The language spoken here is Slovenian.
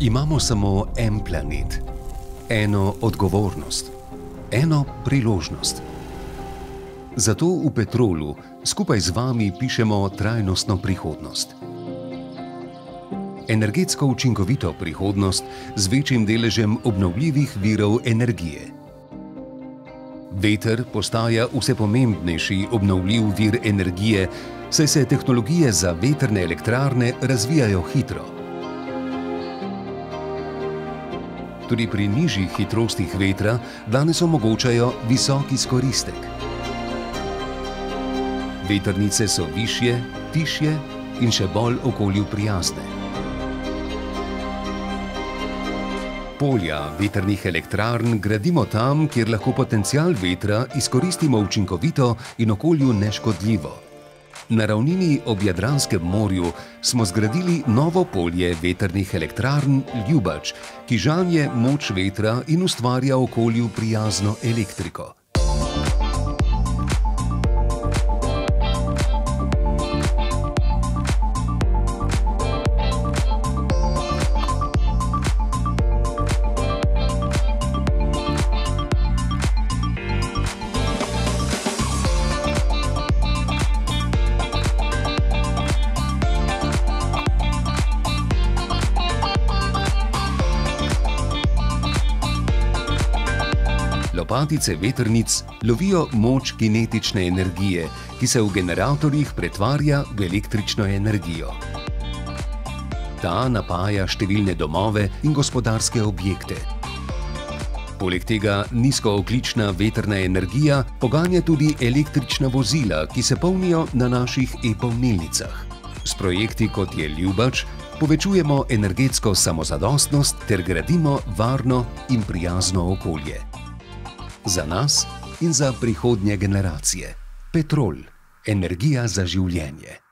Imamo samo en planet, eno odgovornost, eno priložnost. Zato v Petrolu skupaj z vami pišemo trajnostno prihodnost. Energetsko učinkovito prihodnost z večjim deležem obnovljivih virov energije. Veter postaja vse pomembnejši obnovljiv vir energije, saj se tehnologije za vetrne elektrarne razvijajo hitro. Tudi pri nižjih hitrostih vetra danes omogočajo visok izkoristek. Vetrnice so višje, tišje in še bolj okolju prijazne. Polja vetrnih elektrarn gradimo tam, kjer lahko potencial vetra izkoristimo učinkovito in okolju neškodljivo. Na ravnini ob Jadranskem morju smo zgradili novo polje vetrnih elektrarn Ljubač, ki žanje moč vetra in ustvarja okolju prijazno elektriko. Lopatice vetrnic lovijo moč kinetične energije, ki se v generatorjih pretvarja v električno energijo. Ta napaja številne domove in gospodarske objekte. Poleg tega nizkoogljična vetrna energija poganja tudi električna vozila, ki se polnijo na naših e-polnilnicah. S projekti, kot je Ljubač, povečujemo energetsko samozadostnost ter gradimo varno in prijazno okolje. Za nas in za prihodnje generacije. Petrol. Energija za življenje.